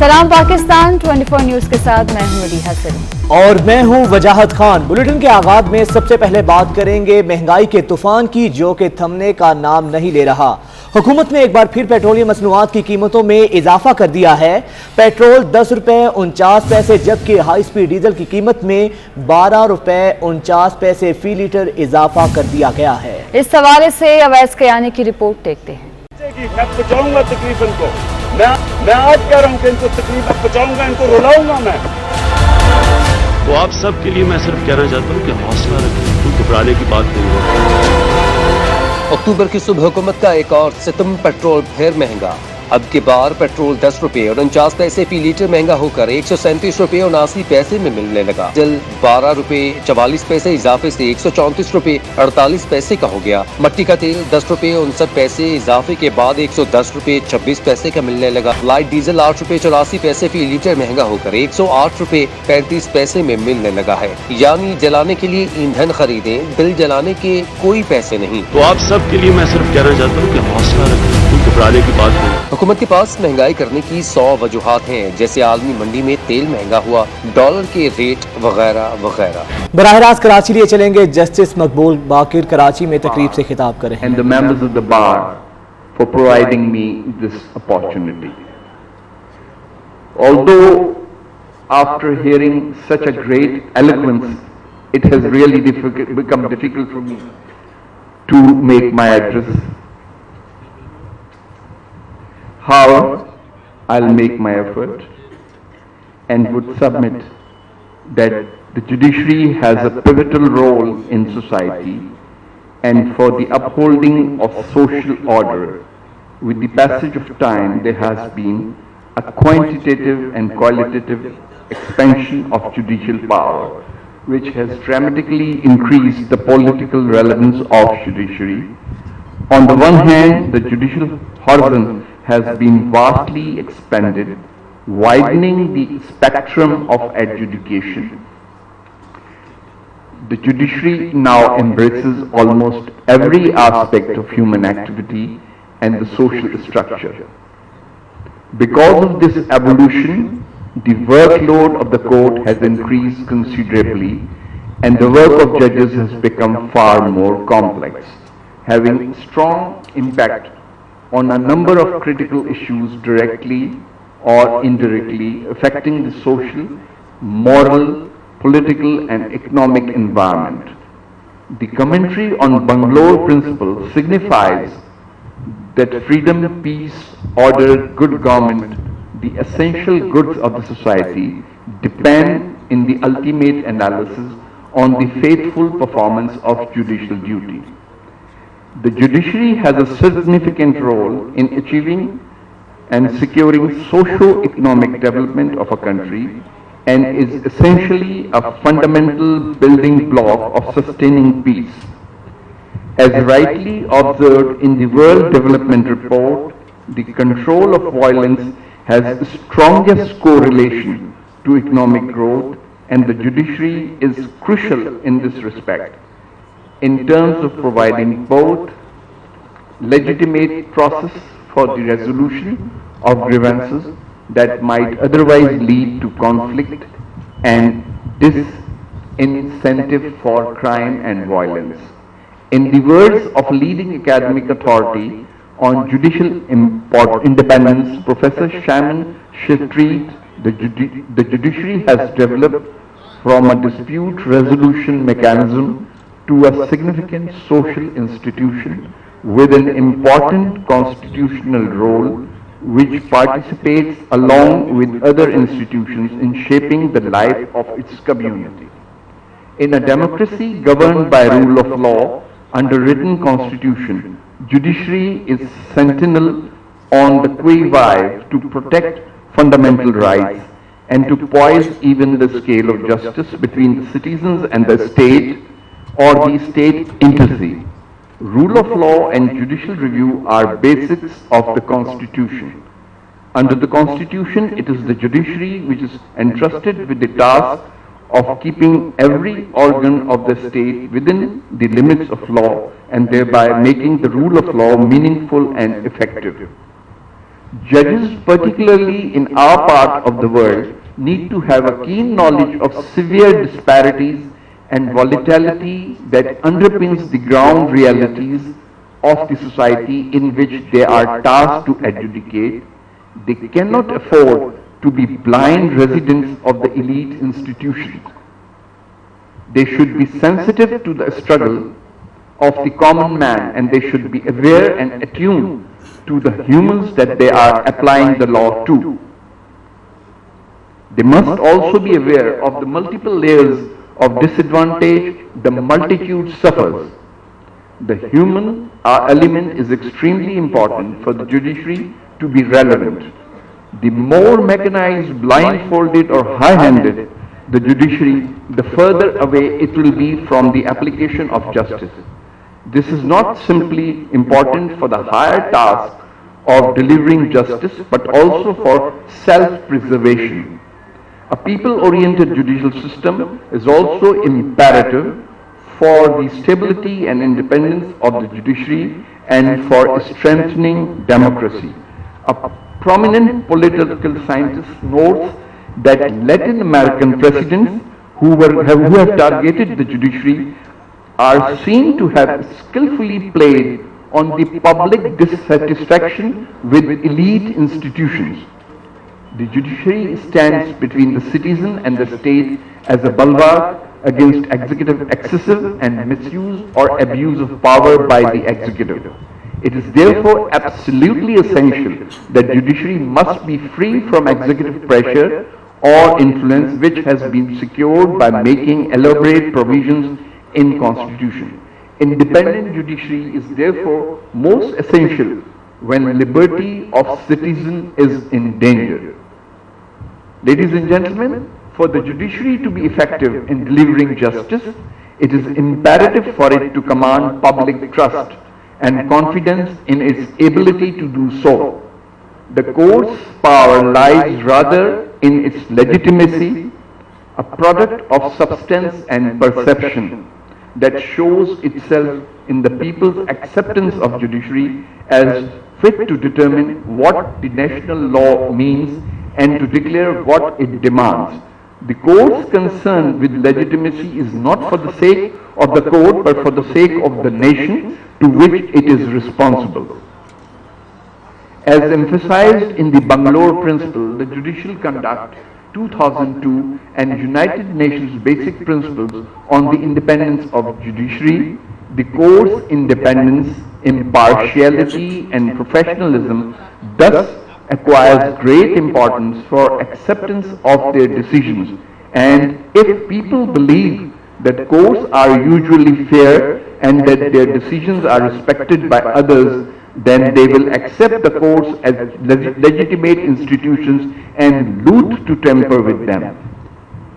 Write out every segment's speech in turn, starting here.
سلام پاکستان 24 نیوز کے ساتھ میں ہوں مدیحہ سلیم اور میں ہوں وجاہت خان۔ بلیٹن کے آغاز میں سب سے پہلے بات کریں گے مہنگائی کے طوفان کی، جو کہ تھمنے کا نام نہیں لے رہا۔ حکومت نے ایک بار پھر پیٹرولیم مصنوعات کی قیمتوں میں اضافہ کر دیا ہے۔ پیٹرول 10 روپے 49 پیسے جبکہ ہائی سپیڈ ڈیزل کی قیمت میں 12 روپے 49 پیسے فی لیٹر اضافہ کر دیا گیا ہے۔ اس حوالے سے اویس کیانی کی رپورٹ دیکھتے ہیں۔ میں پہنچاؤں گا تکلیف ان کو، میں آج کہہ رہا ہوں کہ ان کو تکلیف پہنچاؤں گا، ان کو رلاؤں گا میں۔ تو آپ سب کے لیے میں صرف کہنا چاہتا ہوں کہ حوصلہ رکھیں، کوئی گھبرانے کی بات نہیں ہے۔ اکتوبر کی صبح حکومت کا ایک اور ستم، پیٹرول پھر مہنگا۔ اب کی بار پیٹرول 10 روپے 49 پیسے فی لیٹر مہنگا ہو کر 137 روپے 79 پیسے میں ملنے لگا۔ ڈیزل 12 روپے 44 پیسے اضافے سے 134 روپے 48 پیسے کا ہو گیا۔ مٹی کا تیل 10 روپے 59 پیسے اضافے کے بعد 110 روپے 26 پیسے کا ملنے لگا۔ لائٹ ڈیزل 8 روپے 84 پیسے فی لیٹر مہنگا ہو کر 108 روپے 35 پیسے میں ملنے لگا ہے۔ یعنی جلانے کے لیے ایندھن خریدیں، بل جلانے کے کوئی پیسے نہیں۔ تو آپ سب کے لیے میں صرف کہنا چاہتا ہوں کہ حوصلہ رکھیں، کوئی گھبرانے کی بات نہیں ہے۔ حکومت کے پاس مہنگائی کرنے کی 100 وجوہات ہیں، جیسے عالمی منڈی میں تیل مہنگا ہوا، ڈالر کے ریٹ وغیرہ وغیرہ۔ براہ راست کراچی لیے چلیں گے۔ جسٹس مقبول باقر کراچی میں تقریب سے خطاب کر رہے ہیں۔ And the members of the bar for providing me this opportunity. Although after hearing such a great eloquence, it has really become difficult for me to make my address. However, I'll make my effort and would submit that the judiciary has a pivotal role in society and for the upholding of social order. With the passage of time, there has been a quantitative and qualitative expansion of judicial power, which has dramatically increased the political relevance of judiciary. On the one hand, the judicial horizon has been vastly expanded, widening the spectrum of adjudication. The judiciary now embraces almost every aspect of human activity and the social structure. Because of this evolution, the workload of the court has increased considerably and the work of judges has become far more complex, having strong impact on a number of critical issues directly or indirectly affecting the social, moral, political and economic environment. The commentary on Bangalore Principle signifies that freedom, peace, order, good government, the essential goods of the society, depend in the ultimate analysis on the faithful performance of judicial duty. The judiciary has a significant role in achieving and securing socio-economic development of a country and is essentially a fundamental building block of sustaining peace. As rightly observed in the World Development Report, the control of violence has the strongest correlation to economic growth, and the judiciary is crucial in this respect, in terms of providing both legitimate process for the resolution of grievances that might otherwise lead to conflict and disincentive for crime and violence. In the words of leading academic authority on judicial independence, Professor Shaman Shetreat, the judiciary has developed from a dispute resolution mechanism to a significant social institution with an important constitutional role, which participates along with other institutions in shaping the life of its community. In a democracy governed by rule of law under written constitution, judiciary is sentinel on the qui vive to protect fundamental rights and to poise even the scale of justice between the citizens and the state or the state entity. Rule of law and judicial review are basics of the Constitution. Under the Constitution, it is the judiciary which is entrusted with the task of keeping every organ of the state within the limits of law and thereby making the rule of law meaningful and effective. Judges, particularly in our part of the world, need to have a keen knowledge of severe disparities and volatility that underpins the ground realities of the society in which they are tasked to adjudicate. They cannot afford to be blind residents of the elite institutions. They should be sensitive to the struggle of the common man, and they should be aware and attuned to the humans that they are applying the law to. They must also be aware of the multiple layers of disadvantage the multitude suffers. The human element is extremely important for the judiciary to be relevant. The more mechanized, blindfolded or high-handed the judiciary, the further away it will be from the application of justice. This is not simply important for the higher task of delivering justice, but also for self-preservation. A people-oriented judicial system is also imperative for the stability and independence of the judiciary and for strengthening democracy. A prominent political scientist notes that Latin American presidents who have targeted the judiciary are seen to have skillfully played on the public dissatisfaction with elite institutions. The judiciary stands between the citizen and the state as a bulwark against executive excessive and misuse or abuse of power by the executive. It is therefore absolutely essential that judiciary must be free from executive pressure or influence which has been secured by making elaborate provisions in Constitution. Independent judiciary is therefore most essential when liberty of citizen is in danger. Ladies and gentlemen, for the judiciary to be effective in delivering justice, it is imperative for it to command public trust and confidence in its ability to do so. The court's power lies rather in its legitimacy, a product of substance and perception that shows itself in the people's acceptance of judiciary as fit to determine what the national law means and to declare what it demands. The court's concern with legitimacy is not for the sake of the court but for the sake of the nation to which it is responsible. As emphasized in the Bangalore Principle, the Judicial Conduct 2002 and United Nations Basic Principles on the Independence of Judiciary, the court's independence, impartiality and professionalism thus acquires great importance for acceptance of their decisions, and if people believe that courts are usually fair and that their decisions are respected by others, then they will accept the courts as legitimate institutions and loot to tamper with them.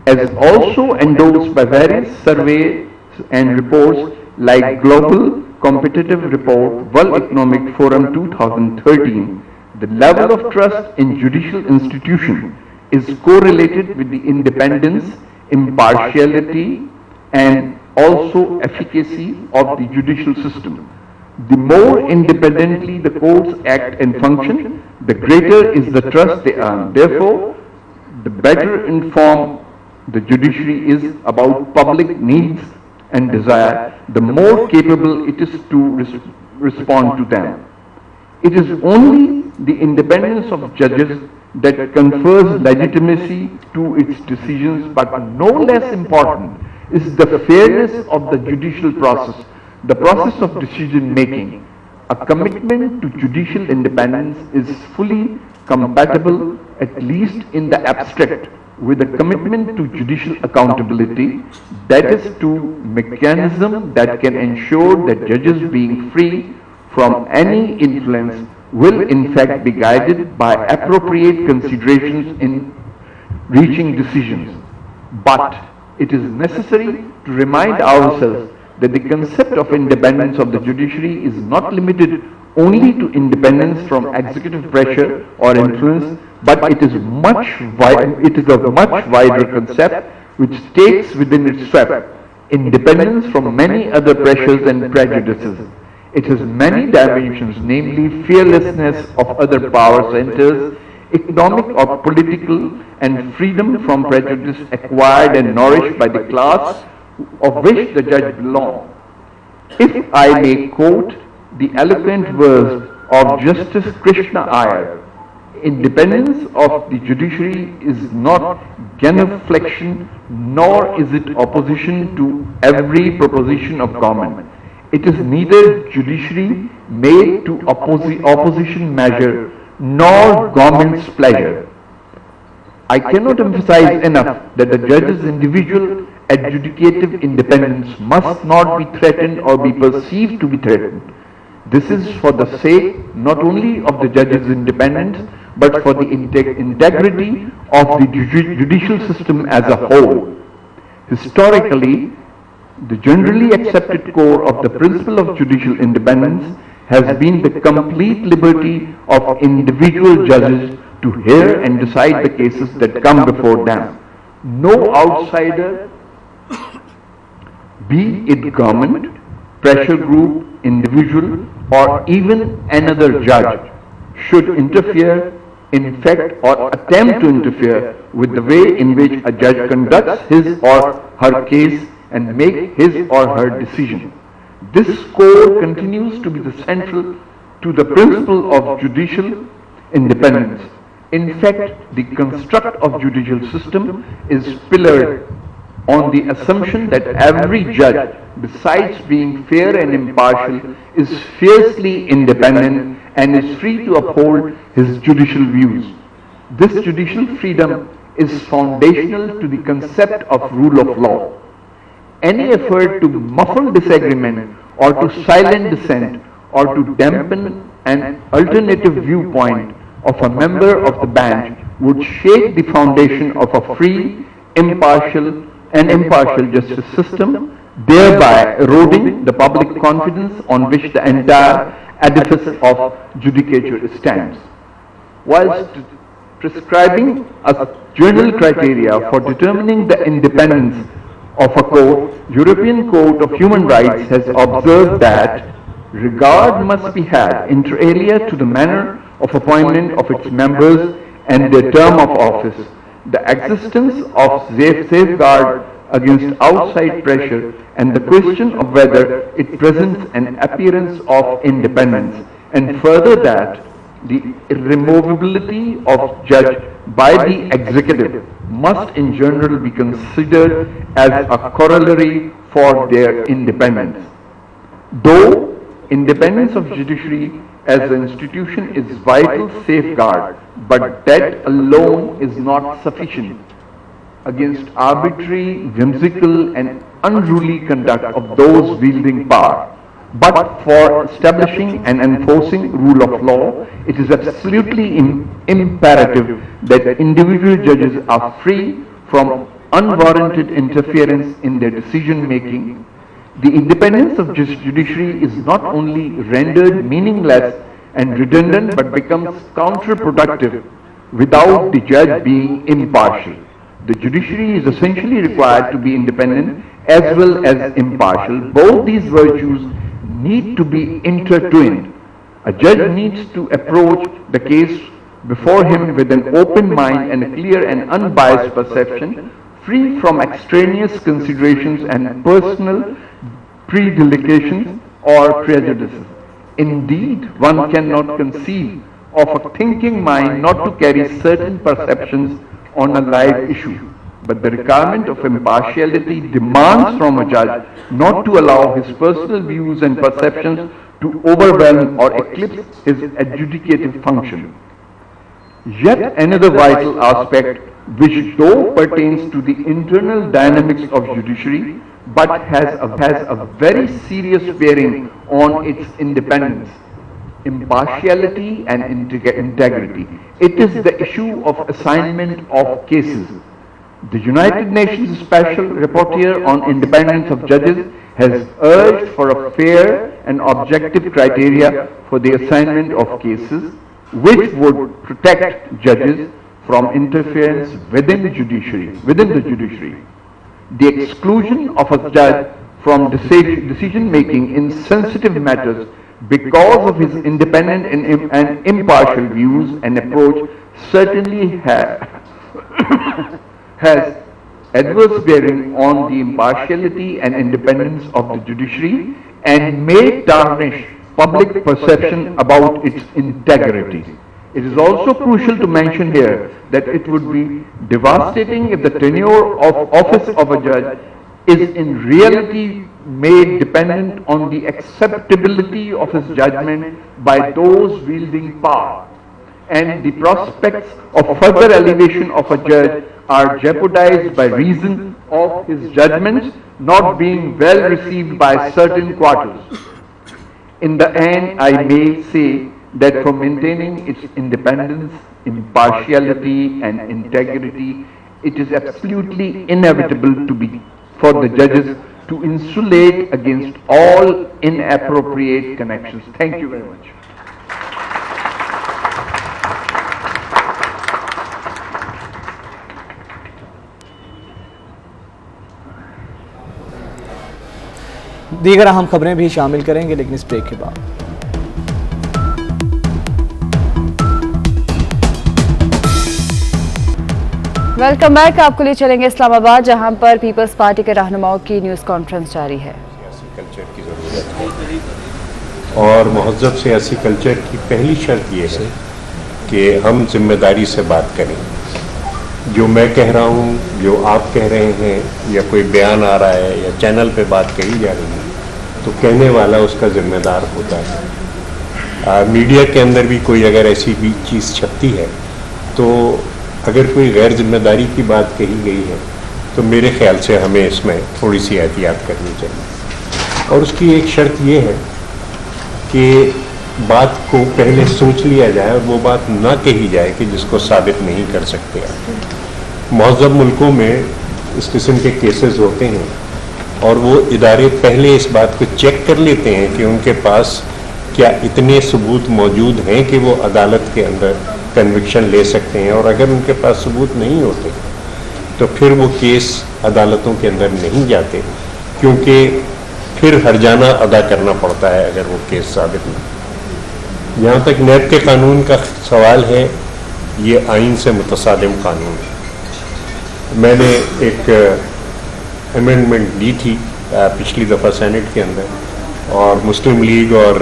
As also endorsed by various surveys and reports like Global Competitive Report, World Economic Forum 2013, the level of trust in judicial institutions is correlated with the independence, impartiality, and also efficacy of the judicial system. The more independently the courts act and function, the greater is the trust they earn. Therefore, the better informed the judiciary is about public needs and desire, the more capable it is to respond to them. It is only the independence of judges that confers legitimacy to its decisions, but no less important is the fairness of the judicial process, the process of decision making. A commitment to judicial independence is fully compatible, at least in the abstract, with a commitment to judicial accountability, that is to mechanism that can ensure that judges being free from any influence will in fact be guided by appropriate considerations in reaching decisions. But it is necessary to remind ourselves that the concept of independence of the judiciary is not limited only to independence from executive pressure or influence, but it is a much wider concept which takes within its sweep independence from many other pressures and prejudices. It has many dimensions, namely fearlessness of other power centers, economic or political, and freedom from prejudice acquired and nourished by the class of which the judge belongs. If I may quote the eloquent words of Justice Krishna Iyer, independence of the judiciary is not genuflection, nor is it opposition to every proposition of government. It is neither judiciary made to opposition measure, nor government's pleasure. I cannot emphasize enough that the judge's individual adjudicative independence must not be threatened or be perceived to be threatened. This is for the sake not only of the judge's independence, but for the integrity of the judicial system as a whole. Historically, the generally accepted core of the principle of judicial independence has been the complete liberty of individual judges to hear and decide the cases that come before them. No outsider, be it government, pressure group, individual, or even another judge, should interfere, infect, or attempt to interfere with the way in which a judge conducts his or her case and make his or her decision. This core continues to be the central to the principle of judicial independence. In fact, the construct of judicial system is pillared on the assumption that every judge, besides being fair and impartial, is fiercely independent and is free to uphold his judicial views. This judicial freedom is foundational to the concept of rule of law. Any effort to muffle disagreement or to silence dissent or to dampen an alternative viewpoint of a member of the bench would shake the foundation of a free, impartial justice system, thereby eroding the public confidence on which the entire edifice of judicature stands. Whilst prescribing a general criteria for determining the independence of a court, European Court of Human Rights has observed that regard must be had inter alia to the manner of appointment of its members and their term of office. The existence of safeguard against outside pressure and the question of whether it presents an appearance of independence, and further that the irremovability of judge by the executive must in general be considered as a corollary for their independence. Though independence of judiciary as an institution is vital safeguard, but that alone is not sufficient against arbitrary, whimsical and unruly conduct of those wielding power. But for establishing and enforcing rule of law, it is absolutely imperative that individual judges are free from unwarranted interference in their decision making. The independence of judiciary is not only rendered meaningless and redundant, but becomes counterproductive without the judge being impartial. The judiciary is essentially required to be independent as well as impartial. Both these virtues need to be intertwined. A judge needs to approach the case before him with an open mind and a clear and unbiased perception, free from extraneous considerations and personal predilections or prejudices. Indeed, one cannot conceive of a thinking mind not to carry certain perceptions on a live issue. But the requirement of impartiality demands from a judge not to allow his personal views and perceptions to overwhelm or eclipse his adjudicative function. Yet another vital aspect, which though pertains to the internal dynamics of judiciary, but has a very serious bearing on its independence, impartiality and integrity. It is the issue of assignment of cases. The United Nations Special Rapporteur on Independence of Judges has urged for a fair and objective criteria for the assignment of cases, which would protect judges from interference within the judiciary. The exclusion of a judge from decision making in sensitive matters because of his independent and impartial views and approach, certainly has adverse bearing on the impartiality and independence of the judiciary and may tarnish public perception about its integrity. It is also crucial to mention here that it would be devastating if the tenure of office of a judge is in reality made dependent on the acceptability of his judgment by those wielding power, and the prospects of further elevation of a judge are jeopardized by reason of his judgments not being well received by certain quarters. In the end, I may say that for maintaining its independence, impartiality and integrity, it is absolutely inevitable for the judges to insulate against all inappropriate connections. Thank you very much. दीगर अहम खबरें भी शामिल करेंगे, लेकिन इस break के बाद। Welcome back. आपको लिए चलेंगे इस्लामाबाद, जहां पर पीपल्स पार्टी के रहनुमाओं की न्यूज़ कॉन्फ्रेंस जारी है। कल्चर की ज़रूरत है और महज़ब सियासी कल्चर की पहली शर्त ये है कि हम जिम्मेदारी से बात करें। जो मैं कह रहा हूँ, जो आप कह रहे हैं, या कोई बयान आ रहा है या चैनल पे बात कही जा रही है, तो कहने वाला उसका जिम्मेदार होता है। मीडिया के अंदर भी कोई अगर ऐसी भी चीज़ छपती है, तो अगर कोई गैर जिम्मेदारी की बात कही गई है, तो मेरे ख्याल से हमें इसमें थोड़ी सी एहतियात करनी चाहिए। और उसकी एक शर्त ये है कि बात को पहले सोच लिया जाए और वो बात ना कही जाए कि जिसको साबित नहीं कर सकते आप। महज़ब मुल्कों में इस किस्म के केसेस होते हैं और वो इदारे पहले इस बात को चेक कर लेते हैं कि उनके पास क्या इतने सबूत मौजूद हैं कि वो अदालत के अंदर कन्विक्शन ले सकते हैं, और अगर उनके पास सबूत नहीं होते तो फिर वो केस अदालतों के अंदर नहीं जाते, क्योंकि फिर हर्जाना अदा करना पड़ता है अगर वो केस साबित नहीं। जहाँ तक नैब के कानून का सवाल है, ये आइन से मुतसादिम कानून है। मैंने एक अमेंडमेंट दी थी पिछली दफ़ा सेनेट के अंदर, और मुस्लिम लीग और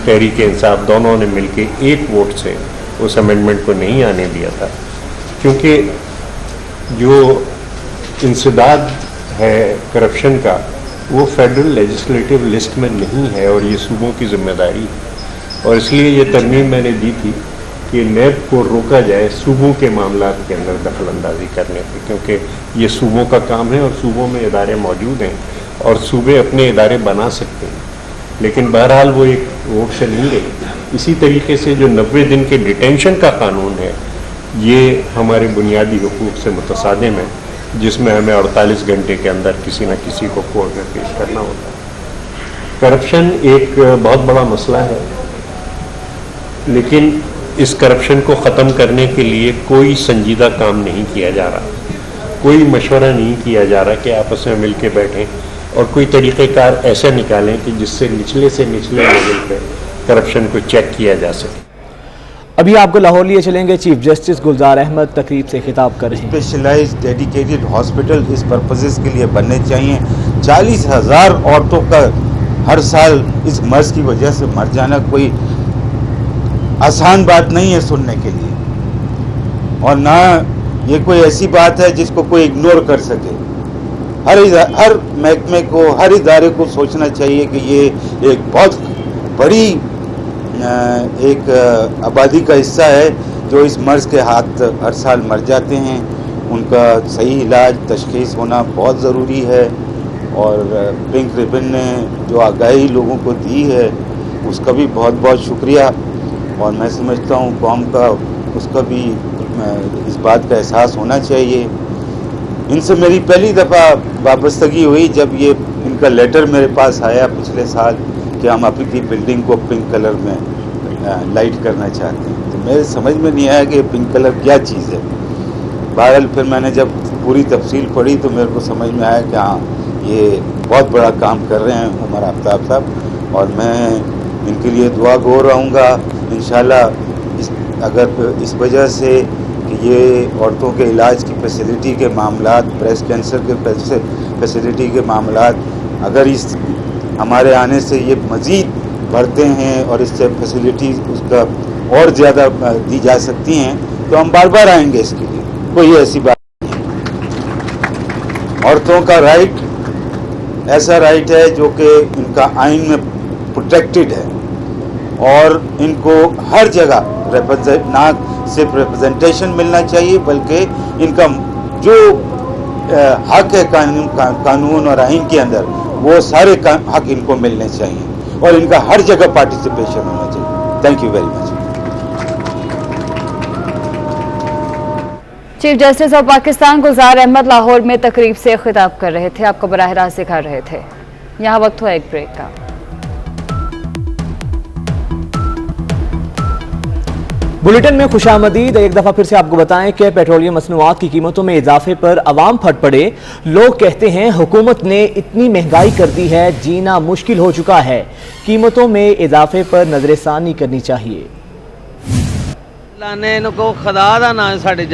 तहरीक इंसाफ दोनों ने मिलकर एक वोट से उस अमेंडमेंट को नहीं आने दिया था, क्योंकि जो इंसदाद है करप्शन का, वो फेडरल लेजिस्लेटिव लिस्ट में नहीं है और ये सूबों की जिम्मेदारी है। और इसलिए ये तरमीम मैंने दी थी कि नैब को रोका जाए सूबों के मामलात के अंदर दखल अंदाजी करने पे, क्योंकि ये सूबों का काम है और सूबों में इदारे मौजूद हैं और सूबे अपने इदारे बना सकते हैं, लेकिन बहरहाल वो एक वोट से नहीं गई। इसी तरीके से जो 90 दिन के डिटेंशन का कानून है, ये हमारे बुनियादी हुकूक से मुतसादिम है, जिसमें हमें 48 घंटे के अंदर किसी न किसी को कोर्ट में पेश करना होता है। करप्शन एक बहुत बड़ा मसला है, लेकिन इस करप्शन को ख़त्म करने के लिए कोई संजीदा काम नहीं किया जा रहा, कोई मशवरा नहीं किया जा रहा कि आपस में मिल के बैठें और कोई तरीक़ेकार ऐसा निकालें कि जिससे निचले से निचले लेवल पे करप्शन को चेक किया जा सके। अभी आपको लाहौर लिए चलेंगे। चीफ जस्टिस गुलजार अहमद तकरीब से खिताब कर रहे हैं। स्पेशलाइज्ड डेडिकेटेड हॉस्पिटल इस पर्पसेस के लिए बनने चाहिए। 40,000 औरतों का हर साल इस मर्ज की वजह से मर जाना कोई आसान बात नहीं है सुनने के लिए, और ना ये कोई ऐसी बात है जिसको कोई इग्नोर कर सके। हर महकमे को, हर इदारे को सोचना चाहिए कि ये एक बहुत बड़ी एक आबादी का हिस्सा है जो इस मर्ज़ के हाथ हर साल मर जाते हैं। उनका सही इलाज, तशख़ीस होना बहुत ज़रूरी है, और पिंक रिबन ने जो आगाही लोगों को दी है उसका भी बहुत बहुत शुक्रिया। और मैं समझता हूँ कौम का उसका भी इस बात का एहसास होना चाहिए। इनसे मेरी पहली दफ़ा वाबस्तगी हुई जब ये इनका लेटर मेरे पास आया पिछले साल कि हम आपकी बिल्डिंग को पिंक कलर में लाइट करना चाहते हैं। तो मेरे समझ में नहीं आया कि पिंक कलर क्या चीज़ है। बहरहाल फिर मैंने जब पूरी तफसील पढ़ी तो मेरे को समझ में आया कि हाँ, ये बहुत बड़ा काम कर रहे हैं उमर आफ्ताब साहब, और मैं इनके लिए दुआ गो रहूँगा। इंशाल्लाह अगर इस वजह से कि ये औरतों के इलाज की फैसिलिटी के मामलात, ब्रेस्ट कैंसर के फैसिलिटी के मामलात अगर इस हमारे आने से ये मज़ीद बढ़ते हैं और इससे फैसिलिटी उसका और ज़्यादा दी जा सकती हैं तो हम बार बार आएंगे इसके लिए, कोई ऐसी बात नहीं है। औरतों का राइट ऐसा राइट है जो कि इनका आइन में प्रोटेक्टेड है और इनको हर जगह ना सिर्फ रिप्रेजेंटेशन मिलना चाहिए बल्कि इनका जो हक है कानून और आइन के अंदर वो सारे हक इनको मिलने चाहिए और इनका हर जगह पार्टिसिपेशन होना चाहिए। Thank you very much. Chief justice of Pakistan Gulzar Ahmed Lahore में तकरीब से खिताब कर रहे थे, आपको बराह रास्त दिखा रहे थे। यहाँ वक्त हुआ एक ब्रेक का। बुलेटिन में खुशामदीद। एक दफा फिर से आपको बताएं कि पेट्रोलियम मसनूआत की कीमतों में इजाफे पर अवाम फट पड़े। लोग कहते हैं हुकूमत ने इतनी महंगाई कर दी है, जीना मुश्किल हो चुका है। कीमतों में इजाफे पर नजरसानी करनी चाहिए। अल्लाह ने इनको खुदा दा नाम साड़ी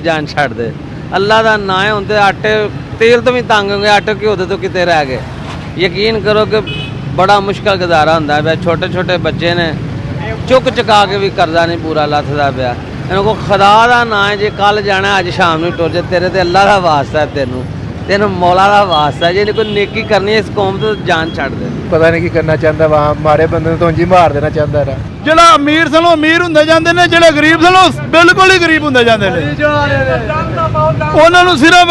जान छड़ दे, अल्लाह दा नाम होंदे आटे तेल तो भी तंग होंगे, आटे घ्यो तो किते रह गए। यकीन करो कि बड़ा मुश्किल गुजारा होंदा है। छोटे छोटे बच्चे ने चुक चुका के भी कर्जा नहीं पूरा लथदा पिया। इनको खुदा दा नाम है, जे कल जाना अज शाम नूं टुर जा, तेरे ते अल्लाह दा वास्ता है, तेन मौला दा वास्ता है। जे कोई नेकी करनी है इस कौम तो जान छड़ दे। पता नहीं की करना चाहता, वहाँ मारे बंदे तो उंजी मार देना चाहता रहा। ਜਿਹੜਾ ਅਮੀਰ ਸਨੋਂ ਅਮੀਰ ਹੁੰਦੇ ਜਾਂਦੇ ਨੇ, ਜਿਹੜੇ ਗਰੀਬ ਸਨੋਂ ਬਿਲਕੁਲ ਹੀ ਗਰੀਬ ਹੁੰਦੇ ਜਾਂਦੇ ਨੇ। ਉਹਨਾਂ ਨੂੰ ਸਿਰਫ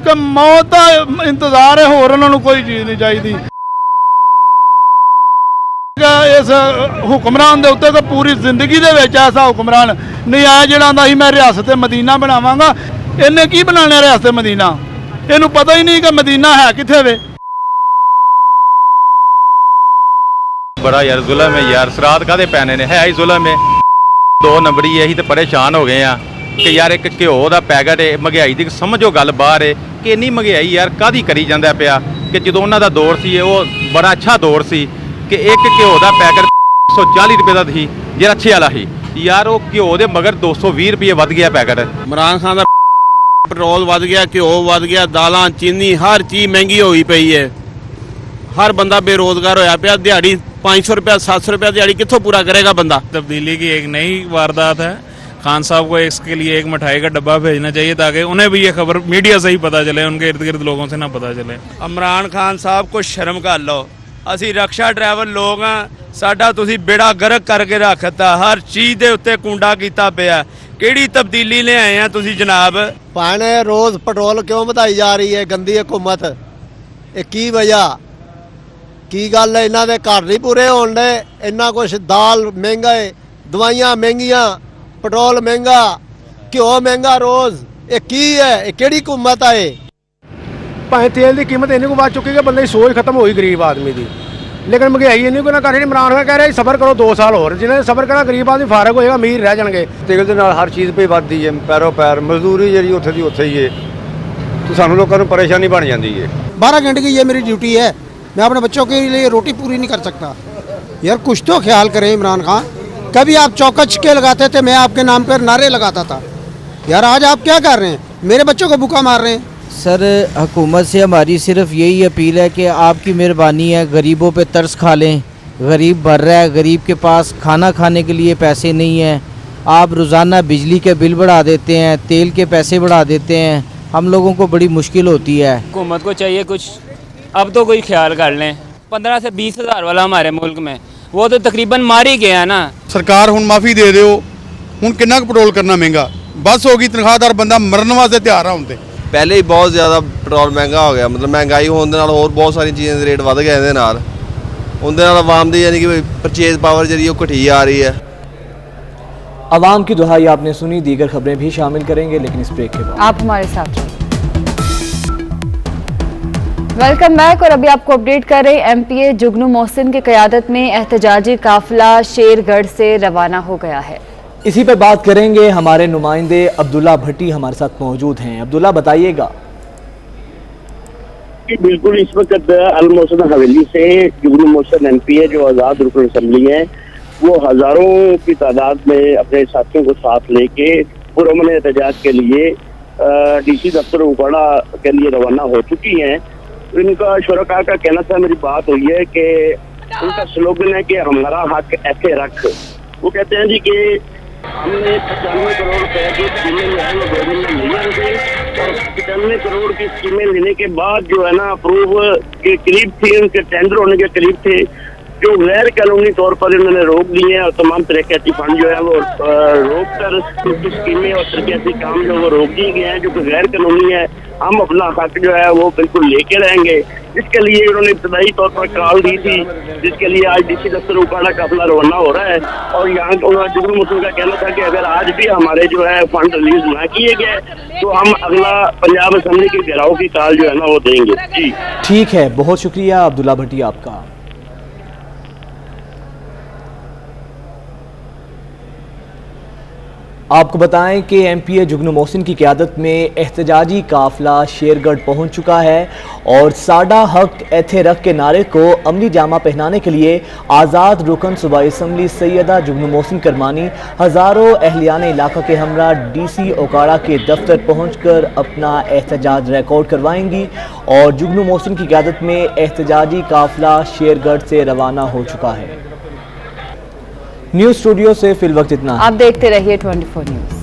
ਕਿ ਮੌਤ ਦਾ ਇੰਤਜ਼ਾਰ ਹੈ, ਹੋਰ ਉਹਨਾਂ ਨੂੰ ਕੋਈ ਚੀਜ਼ ਨਹੀਂ ਚਾਹੀਦੀ। ਇਸ ਹੁਕਮਰਾਨ ਦੇ ਉੱਤੇ ਪੂਰੀ ਜ਼ਿੰਦਗੀ ਦੇ ਵਿੱਚ ਐਸਾ ਹੁਕਮਰਾਨ ਨਹੀਂ ਆਇਆ ਜਿਹੜਾ ਆਂਦਾ ਸੀ ਮੈਂ ਰਿਆਸਤ ਮਦੀਨਾ ਬਣਾਵਾਂਗਾ। ਇਹਨੇ ਕੀ ਬਣਾਉਣਾ ਰਿਆਸਤ ਮਦੀਨਾ? ਇਹਨੂੰ ਪਤਾ ਹੀ ਨਹੀਂ ਕਿ ਮਦੀਨਾ ਹੈ ਕਿੱਥੇ ਵੇ। बड़ा यार जुल्म है यार, सरात कादे पैने ने है ही जुल्म है। 2 नंबरी यही तो परेशान हो गए हैं कि यार एक घ्यो का पैकेट है, महंगाई की समझो गल बाहर है कि इन्नी महंगाई यार कादी करी जाता पाया कि जो उन्हों का दौर से वो बड़ा अच्छा दौर से कि एक घ्यो का पैकेट 140 रुपये का थी जो अच्छे वाला ही यार, वो घ्यो के मगर 220 रुपये वध गया पैकेट। इमरान खान का पेट्रोल वध गया, घ्यो वध गया, दालां चीनी हर चीज़ महंगी हुई पई है। हर बंदा बेरोजगार होया पिया, दिहाड़ी 500 रुपया 700 रुपया दिहाड़ी कित्थों पूरा करेगा बंदा। तब्दीली की एक नई वारदात है। खान साहब को इसके लिए एक मिठाई का डब्बा भेजना चाहिए ताकि उन्हें भी ये खबर मीडिया से ही पता चले, उनके इर्द गिर्द लोगों से ना पता चले। इमरान खान साहब को शर्म कर लो, असी रक्षा ड्राइवर लोग हाँ, साडा तुसी बेड़ा गर्क करके रखता, हर चीज़ के उत्ते कुंडा कीता पिया। किहड़ी तब्दीली ले आए हैं तुसी जनाब? पाने रोज पेट्रोल क्यों बताई जा रही है गंदी हुकूमत? की वजह की गल है? इन्हों के घर नहीं पूरे होने, इन्ना कुछ दाल महंगा है, दवाइयां महंगियां, पेट्रोल महंगा, घ्यो महंगा रोज। ये की है? ये केड़ी हुकूमत है? भावें तेल की कीमत इन्नी को बढ़ चुकी है, बंदे की सोच खत्म होई गरीब आदमी की, लेकिन महंगाई इन्नी को ना कर। इमरान खान कह रहे सबर करो 2 साल और, जिन्हें सबर करना गरीब आदमी फारग होएगा, अमीर रह जाएंगे। तेल के नाल हर चीज़ पे बढ़ती है, पैरों पैर मजदूरी जी उत्थे दी उत्थे ही है, तो सानू लोगों को परेशानी बन जाती है। 12 घंटे की ये मेरी ड्यूटी है, मैं अपने बच्चों के लिए रोटी पूरी नहीं कर सकता। यार कुछ तो ख्याल करें इमरान खान। कभी आप चौकच के लगाते थे, मैं आपके नाम पर नारे लगाता था। यार आज आप क्या कर रहे हैं? मेरे बच्चों को भूखा मार रहे हैं। सर हुकूमत से हमारी सिर्फ यही अपील है कि आपकी मेहरबानी है, गरीबों पे तरस खा लें। गरीब भर रहा है, गरीब के पास खाना खाने के लिए पैसे नहीं हैं। आप रोज़ाना बिजली के बिल बढ़ा देते हैं, तेल के पैसे बढ़ा देते हैं, हम लोगों को बड़ी मुश्किल होती है। हुकूमत को चाहिए कुछ अब तो कोई ख्याल कर लें। 15 से 20 हज़ार वाला हमारे मुल्क में वो तो तकरीबन मार ही गया ना। सरकार हुण माफ़ी दे दिओ, हुण कितना पेट्रोल करना महंगा, बस होगी तनख्वाहदार बंदा मरन वास्ते तैयार आ हुंदे। पहले ही बहुत ज़्यादा पेट्रोल महंगा हो गया, मतलब महंगाई होने दे नाल होर बहुत सारी चीज़ों के रेट वध गए इहदे नाल, उहदे नाल आवाम दी यानी कि परचेज पावर जी घटी आ रही है। आवाम की दुहाई आपने सुनी, दीगर खबरें भी शामिल करेंगे लेकिन इस ब्रेक के बाद। आप हमारे साथ रहिए। Welcome back. और अभी आपको अपडेट कर रहे हैं, एमपीए जुगनू मोहसिन की क़यादत में एहतजाजी काफिला शेरगढ़ से रवाना हो गया है। इसी पर बात करेंगे, हमारे नुमाइंदे अब्दुल्ला भट्टी हमारे साथ मौजूद हैं। अब्दुल्ला बताइएगा। कि बिल्कुल इस वक्त अल-मोहसिन हवेली से जुगनू मोहसिन एमपी है जो आज़ाद रुकन असम्बली है, वो हज़ारों की तादाद में अपने साथियों को साथ लेके पुरअमन एहतजाज के लिए DC दफ्तर उपाड़ा के लिए रवाना हो चुकी हैं। इनका शुरका का कहना था, मेरी बात हुई है कि उनका स्लोगन है कि हमारा हक ऐसे रख। वो कहते हैं जी कि हमने 95 करोड़ रुपए की स्कीमें जो है वो गवर्नमेंट ने ली थी और 95 करोड़ की स्कीमें लेने के बाद जो है ना अप्रूव के करीब थी, उनके टेंडर होने के करीब थे, जो गैर कानूनी तौर पर इन्होंने रोक दिए हैं और तमाम तरक्याती फंड जो है वो रोक कर उनकी स्कीमें और तरक्याती काम जो वो रोक दिए गए हैं जो कि गैर कानूनी है। हम अपना हक जो है वो बिल्कुल लेके रहेंगे। इसके लिए उन्होंने इब्तदाई तौर पर कॉल दी थी, जिसके लिए आज DC दफ्तर उपाड़ा काफिला रवाना हो रहा है। और यहाँ जुगनू मोहसिन का कहना था कि अगर आज भी हमारे जो है फंड रिलीज ना किए गए तो हम अगला पंजाब असम्बली के घेराव की कॉल जो है ना वो देंगे। जी ठीक है, बहुत शुक्रिया अब्दुल्ला भट्टी आपका। आपको बताएं कि MPA जुगनू मोहसिन की क़यादत में एहतजाजी काफिला शेरगढ़ पहुंच चुका है और साडा हक एथे रख के नारे को अमली जामा पहनाने के लिए आज़ाद रुकन सूबाई असम्बली सैयदा जुगनू मोहसिन करमानी हज़ारों अहलियान इलाका के हमरा DC ओकाड़ा के दफ्तर पहुंचकर अपना एहतजाज रिकॉर्ड करवाएंगी और जुगनू मोहसिन की क़यादत में एहतजाजी काफिला शेरगढ़ से रवाना हो चुका है। न्यूज़ स्टूडियो से फिल वक्त इतना। आप देखते रहिए 24 न्यूज़।